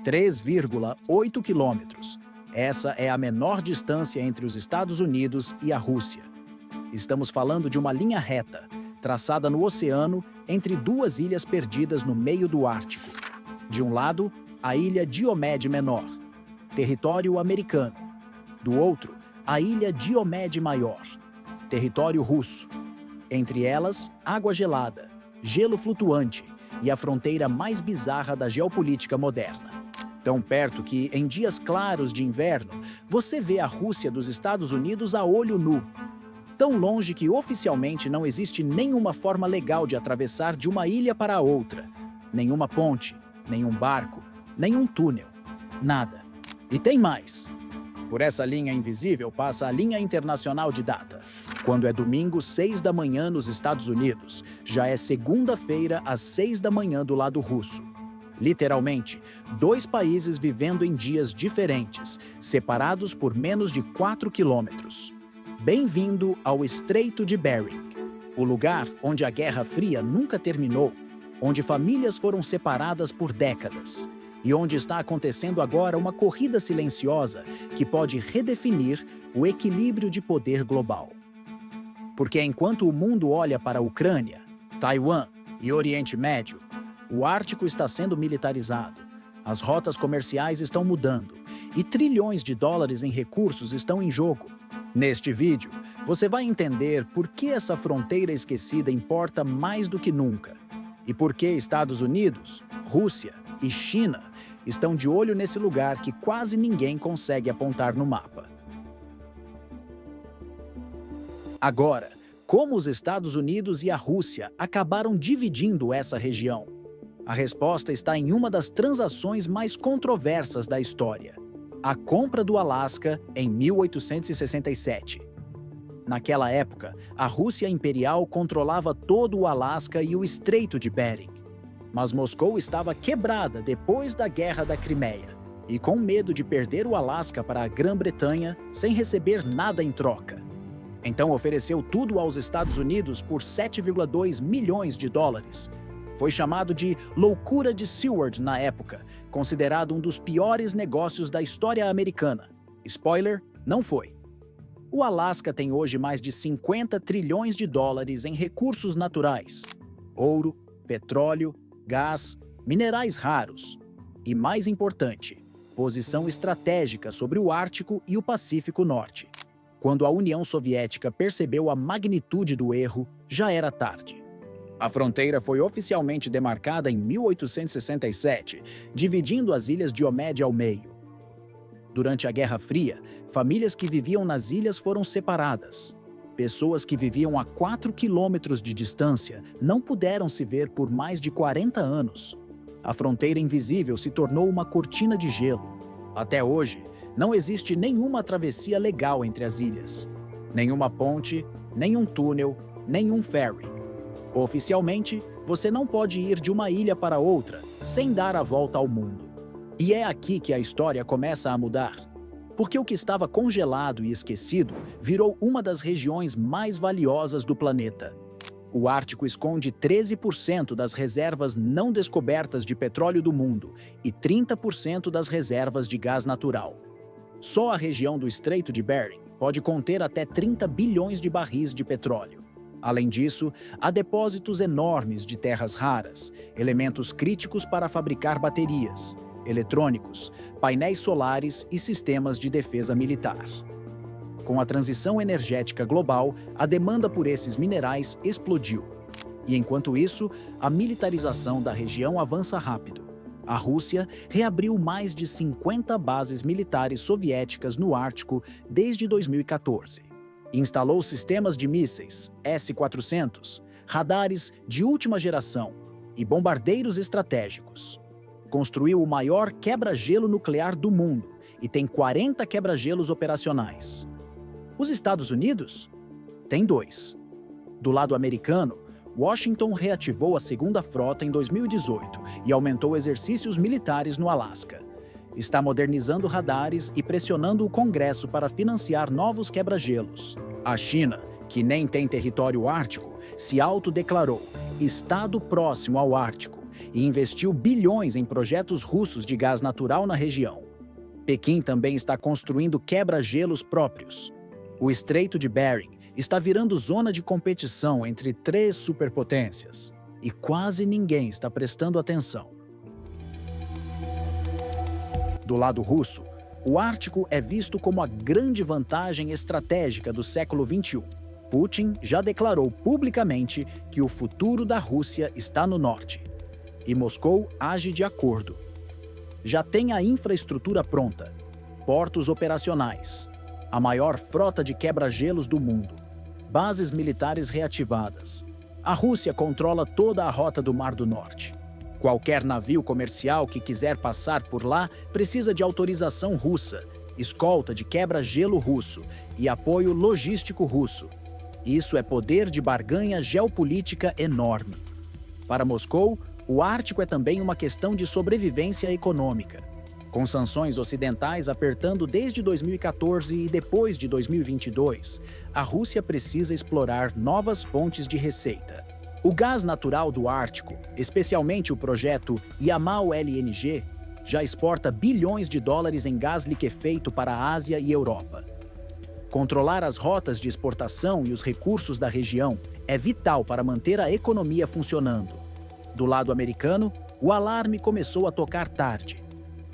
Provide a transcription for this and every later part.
3,8 quilômetros. Essa é a menor distância entre os Estados Unidos e a Rússia. Estamos falando de uma linha reta, traçada no oceano entre duas ilhas perdidas no meio do Ártico. De um lado, a ilha Diomede Menor, território americano. Do outro, a ilha Diomede Maior, território russo. Entre elas, água gelada, gelo flutuante e a fronteira mais bizarra da geopolítica moderna. Tão perto que, em dias claros de inverno, você vê a Rússia dos Estados Unidos a olho nu. Tão longe que oficialmente não existe nenhuma forma legal de atravessar de uma ilha para a outra. Nenhuma ponte, nenhum barco, nenhum túnel. Nada. E tem mais. Por essa linha invisível passa a linha internacional de data. Quando é domingo, 6 da manhã nos Estados Unidos, já é segunda-feira às 6 da manhã do lado russo. Literalmente, dois países vivendo em dias diferentes, separados por menos de 4 quilômetros. Bem-vindo ao Estreito de Bering, o lugar onde a Guerra Fria nunca terminou, onde famílias foram separadas por décadas e onde está acontecendo agora uma corrida silenciosa que pode redefinir o equilíbrio de poder global. Porque enquanto o mundo olha para a Ucrânia, Taiwan e Oriente Médio, o Ártico está sendo militarizado, as rotas comerciais estão mudando e trilhões de dólares em recursos estão em jogo. Neste vídeo, você vai entender por que essa fronteira esquecida importa mais do que nunca e por que Estados Unidos, Rússia e China estão de olho nesse lugar que quase ninguém consegue apontar no mapa. Agora, como os Estados Unidos e a Rússia acabaram dividindo essa região? A resposta está em uma das transações mais controversas da história: a compra do Alasca em 1867. Naquela época, a Rússia imperial controlava todo o Alasca e o Estreito de Bering. Mas Moscou estava quebrada depois da Guerra da Crimeia e com medo de perder o Alasca para a Grã-Bretanha sem receber nada em troca. Então ofereceu tudo aos Estados Unidos por 7,2 milhões de dólares. Foi chamado de loucura de Seward na época, considerado um dos piores negócios da história americana. Spoiler, não foi. O Alasca tem hoje mais de 50 trilhões de dólares em recursos naturais: ouro, petróleo, gás, minerais raros. E mais importante, posição estratégica sobre o Ártico e o Pacífico Norte. Quando a União Soviética percebeu a magnitude do erro, já era tarde. A fronteira foi oficialmente demarcada em 1867, dividindo as ilhas Diomede ao meio. Durante a Guerra Fria, famílias que viviam nas ilhas foram separadas. Pessoas que viviam a 4 quilômetros de distância não puderam se ver por mais de 40 anos. A fronteira invisível se tornou uma cortina de gelo. Até hoje, não existe nenhuma travessia legal entre as ilhas. Nenhuma ponte, nenhum túnel, nenhum ferry. Oficialmente, você não pode ir de uma ilha para outra sem dar a volta ao mundo. E é aqui que a história começa a mudar. Porque o que estava congelado e esquecido virou uma das regiões mais valiosas do planeta. O Ártico esconde 13% das reservas não descobertas de petróleo do mundo e 30% das reservas de gás natural. Só a região do Estreito de Bering pode conter até 30 bilhões de barris de petróleo. Além disso, há depósitos enormes de terras raras, elementos críticos para fabricar baterias, eletrônicos, painéis solares e sistemas de defesa militar. Com a transição energética global, a demanda por esses minerais explodiu. E enquanto isso, a militarização da região avança rápido. A Rússia reabriu mais de 50 bases militares soviéticas no Ártico desde 2014. Instalou sistemas de mísseis S-400, radares de última geração e bombardeiros estratégicos. Construiu o maior quebra-gelo nuclear do mundo e tem 40 quebra-gelos operacionais. Os Estados Unidos? Tem 2. Do lado americano, Washington reativou a Segunda Frota em 2018 e aumentou exercícios militares no Alasca. Está modernizando radares e pressionando o Congresso para financiar novos quebra-gelos. A China, que nem tem território ártico, se autodeclarou Estado próximo ao Ártico e investiu bilhões em projetos russos de gás natural na região. Pequim também está construindo quebra-gelos próprios. O Estreito de Bering está virando zona de competição entre 3 superpotências, e quase ninguém está prestando atenção. Do lado russo, o Ártico é visto como a grande vantagem estratégica do século XXI. Putin já declarou publicamente que o futuro da Rússia está no norte, e Moscou age de acordo. Já tem a infraestrutura pronta, portos operacionais, a maior frota de quebra-gelos do mundo, bases militares reativadas. A Rússia controla toda a rota do Mar do Norte. Qualquer navio comercial que quiser passar por lá precisa de autorização russa, escolta de quebra-gelo russo e apoio logístico russo. Isso é poder de barganha geopolítica enorme. Para Moscou, o Ártico é também uma questão de sobrevivência econômica. Com sanções ocidentais apertando desde 2014 e depois de 2022, a Rússia precisa explorar novas fontes de receita. O gás natural do Ártico, especialmente o projeto Yamal LNG, já exporta bilhões de dólares em gás liquefeito para a Ásia e Europa. Controlar as rotas de exportação e os recursos da região é vital para manter a economia funcionando. Do lado americano, o alarme começou a tocar tarde.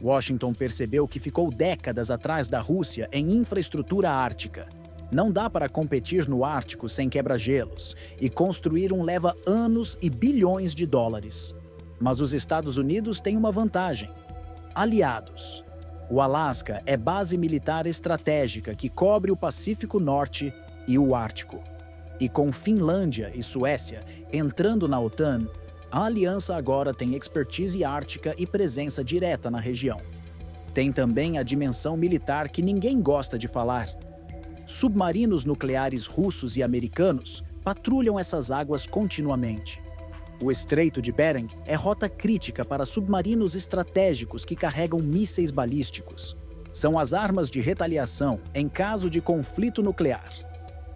Washington percebeu que ficou décadas atrás da Rússia em infraestrutura ártica. Não dá para competir no Ártico sem quebra-gelos, e construir um leva anos e bilhões de dólares. Mas os Estados Unidos têm uma vantagem: aliados. O Alasca é base militar estratégica que cobre o Pacífico Norte e o Ártico. E com Finlândia e Suécia entrando na OTAN, a aliança agora tem expertise ártica e presença direta na região. Tem também a dimensão militar que ninguém gosta de falar. Submarinos nucleares russos e americanos patrulham essas águas continuamente. O Estreito de Bering é rota crítica para submarinos estratégicos que carregam mísseis balísticos. São as armas de retaliação em caso de conflito nuclear.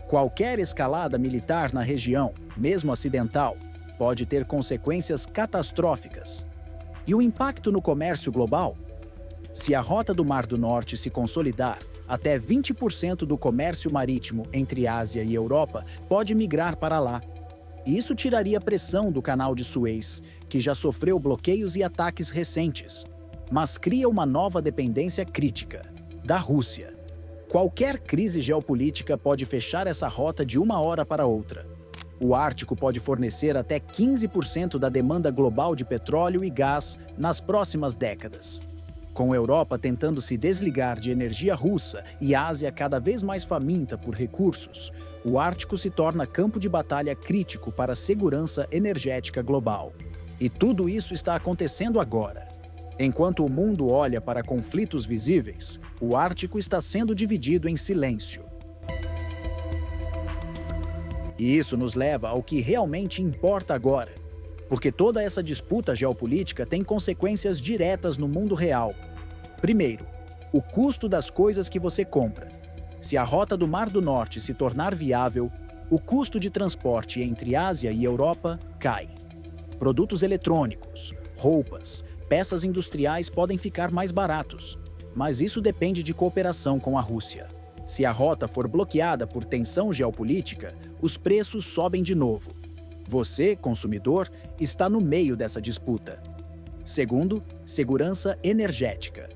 Qualquer escalada militar na região, mesmo acidental, pode ter consequências catastróficas. E o impacto no comércio global? Se a rota do Mar do Norte se consolidar, até 20% do comércio marítimo entre Ásia e Europa pode migrar para lá. Isso tiraria pressão do Canal de Suez, que já sofreu bloqueios e ataques recentes, mas cria uma nova dependência crítica, da Rússia. Qualquer crise geopolítica pode fechar essa rota de uma hora para outra. O Ártico pode fornecer até 15% da demanda global de petróleo e gás nas próximas décadas. Com a Europa tentando se desligar de energia russa e a Ásia cada vez mais faminta por recursos, o Ártico se torna campo de batalha crítico para a segurança energética global. E tudo isso está acontecendo agora. Enquanto o mundo olha para conflitos visíveis, o Ártico está sendo dividido em silêncio. E isso nos leva ao que realmente importa agora, porque toda essa disputa geopolítica tem consequências diretas no mundo real. Primeiro, o custo das coisas que você compra. Se a rota do Mar do Norte se tornar viável, o custo de transporte entre Ásia e Europa cai. Produtos eletrônicos, roupas, peças industriais podem ficar mais baratos, mas isso depende de cooperação com a Rússia. Se a rota for bloqueada por tensão geopolítica, os preços sobem de novo. Você, consumidor, está no meio dessa disputa. Segundo, segurança energética.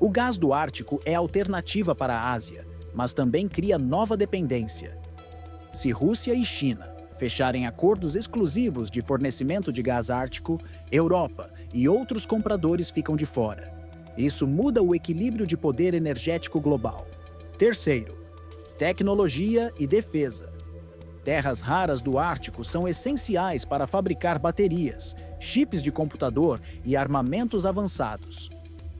O gás do Ártico é alternativa para a Ásia, mas também cria nova dependência. Se Rússia e China fecharem acordos exclusivos de fornecimento de gás ártico, Europa e outros compradores ficam de fora. Isso muda o equilíbrio de poder energético global. Terceiro, tecnologia e defesa. Terras raras do Ártico são essenciais para fabricar baterias, chips de computador e armamentos avançados.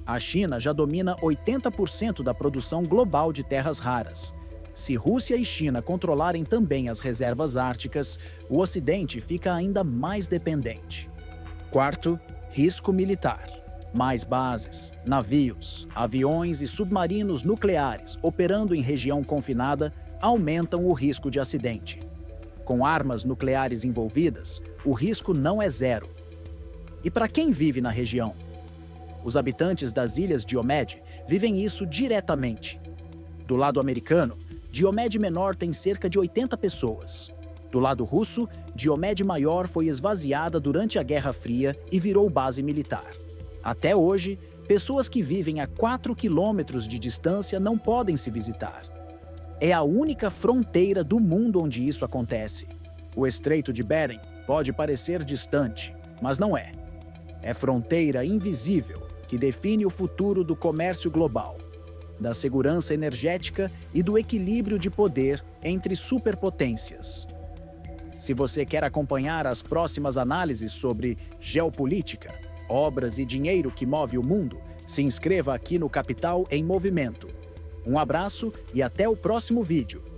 A China já domina 80% da produção global de terras raras. Se Rússia e China controlarem também as reservas árticas, o Ocidente fica ainda mais dependente. Quarto, risco militar. Mais bases, navios, aviões e submarinos nucleares operando em região confinada aumentam o risco de acidente. Com armas nucleares envolvidas, o risco não é zero. E para quem vive na região? Os habitantes das ilhas Diomed vivem isso diretamente. Do lado americano, Diomed Menor tem cerca de 80 pessoas. Do lado russo, Diomed Maior foi esvaziada durante a Guerra Fria e virou base militar. Até hoje, pessoas que vivem a 4 quilômetros de distância não podem se visitar. É a única fronteira do mundo onde isso acontece. O Estreito de Bering pode parecer distante, mas não é. É fronteira invisível que define o futuro do comércio global, da segurança energética e do equilíbrio de poder entre superpotências. Se você quer acompanhar as próximas análises sobre geopolítica, obras e dinheiro que move o mundo, se inscreva aqui no Capital em Movimento. Um abraço e até o próximo vídeo.